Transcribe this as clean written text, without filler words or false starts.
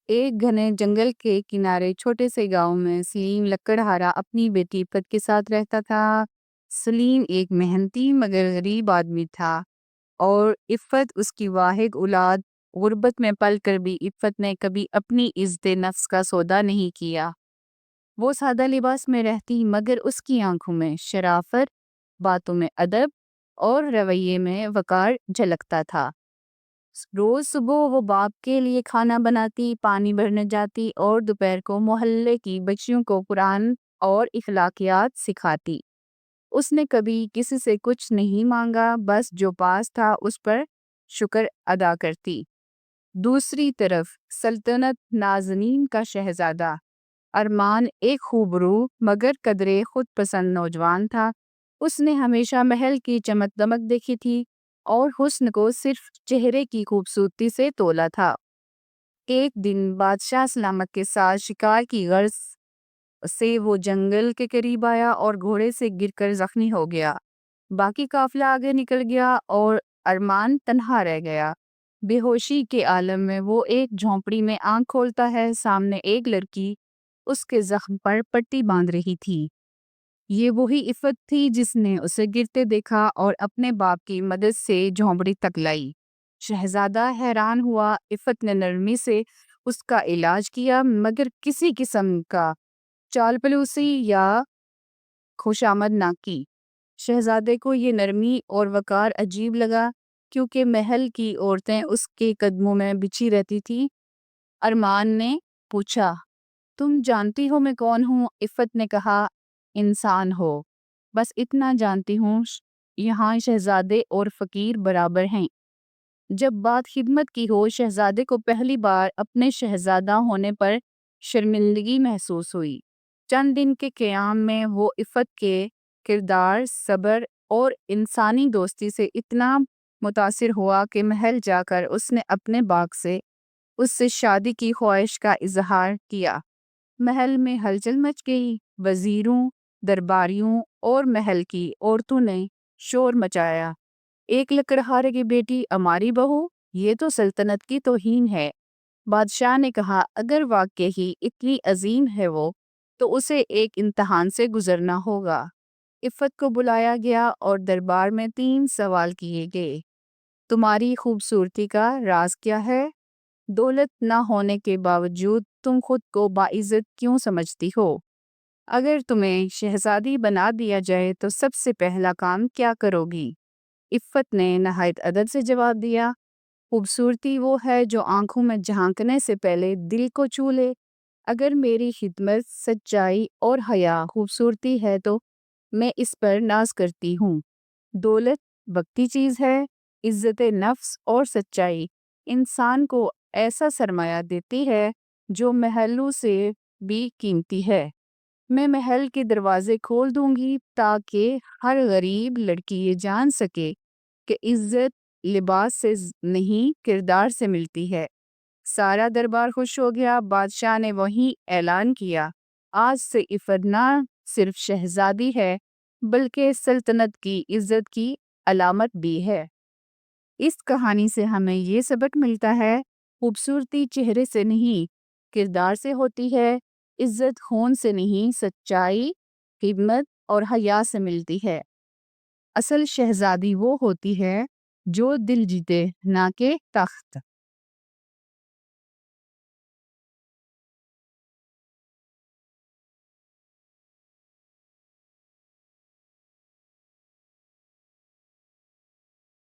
ایک گھنے جنگل کے کنارے چھوٹے سے گاؤں میں سلیم لکڑہارا اپنی بیٹی عفت کے ساتھ رہتا تھا۔ سلیم ایک محنتی مگر غریب آدمی تھا اور عفت اس کی واحد اولاد۔ غربت میں پل کر بھی عفت نے کبھی اپنی عزت نفس کا سودا نہیں کیا۔ وہ سادہ لباس میں رہتی مگر اس کی آنکھوں میں شرافت، باتوں میں ادب اور رویے میں وقار جھلکتا تھا۔ روز صبح وہ باپ کے لیے کھانا بناتی، پانی بھرنے جاتی اور دوپہر کو محلے کی بچیوں کو قرآن اور اخلاقیات سکھاتی۔ اس نے کبھی کسی سے کچھ نہیں مانگا، بس جو پاس تھا اس پر شکر ادا کرتی۔ دوسری طرف سلطنت نازنین کا شہزادہ ارمان ایک خوبرو مگر قدرے خود پسند نوجوان تھا۔ اس نے ہمیشہ محل کی چمک دمک دیکھی تھی اور حسن کو صرف چہرے کی خوبصورتی سے تولا تھا۔ ایک دن بادشاہ سلامت کے ساتھ شکار کی غرض سے وہ جنگل کے قریب آیا اور گھوڑے سے گر کر زخمی ہو گیا۔ باقی قافلہ آگے نکل گیا اور ارمان تنہا رہ گیا۔ بے ہوشی کے عالم میں وہ ایک جھونپڑی میں آنکھ کھولتا ہے، سامنے ایک لڑکی اس کے زخم پر پٹی باندھ رہی تھی۔ یہ وہی عفت تھی جس نے اسے گرتے دیکھا اور اپنے باپ کی مدد سے جھونپڑی تک لائی۔ شہزادہ حیران ہوا۔ عفت نے نرمی سے اس کا علاج کیا مگر کسی قسم کا چال پلوسی یا خوشامد نہ کی۔ شہزادے کو یہ نرمی اور وقار عجیب لگا کیونکہ محل کی عورتیں اس کے قدموں میں بچھی رہتی تھیں۔ ارمان نے پوچھا، تم جانتی ہو میں کون ہوں؟ عفت نے کہا، انسان ہو، بس اتنا جانتی ہوں، یہاں شہزادے اور فقیر برابر ہیں۔ جب بات خدمت کی ہو، شہزادے کو پہلی بار اپنے شہزادہ ہونے پر شرمندگی محسوس ہوئی۔ چند دن کے قیام میں وہ عفت کے کردار، صبر اور انسانی دوستی سے اتنا متاثر ہوا کہ محل جا کر اس نے اپنے باپ سے اس سے شادی کی خواہش کا اظہار کیا۔ محل میں ہلچل مچ گئی۔ وزیروں، درباریوں اور محل کی عورتوں نے شور مچایا، ایک لکڑہارے کی بیٹی ہماری بہو، یہ تو سلطنت کی توہین ہے۔ بادشاہ نے کہا، اگر واقعی اتنی عظیم ہے وہ تو اسے ایک امتحان سے گزرنا ہوگا۔ عفت کو بلایا گیا اور دربار میں 3 سوال کیے گئے۔ تمہاری خوبصورتی کا راز کیا ہے؟ دولت نہ ہونے کے باوجود تم خود کو باعزت کیوں سمجھتی ہو؟ اگر تمہیں شہزادی بنا دیا جائے تو سب سے پہلا کام کیا کرو گی؟ عفت نے نہایت ادب سے جواب دیا، خوبصورتی وہ ہے جو آنکھوں میں جھانکنے سے پہلے دل کو چھو لے۔ اگر میری خدمت، سچائی اور حیا خوبصورتی ہے تو میں اس پر ناز کرتی ہوں۔ دولت وقتی چیز ہے، عزت نفس اور سچائی انسان کو ایسا سرمایہ دیتی ہے جو محلوں سے بھی قیمتی ہے۔ میں محل کے دروازے کھول دوں گی تاکہ ہر غریب لڑکی یہ جان سکے کہ عزت لباس سے نہیں کردار سے ملتی ہے۔ سارا دربار خوش ہو گیا۔ بادشاہ نے وہیں اعلان کیا، آج سے عفت نہ صرف شہزادی ہے بلکہ سلطنت کی عزت کی علامت بھی ہے۔ اس کہانی سے ہمیں یہ سبق ملتا ہے، خوبصورتی چہرے سے نہیں کردار سے ہوتی ہے، عزت خون سے نہیں سچائی، خدمت اور حیا سے ملتی ہے۔ اصل شہزادی وہ ہوتی ہے جو دل جیتے نہ کہ تخت۔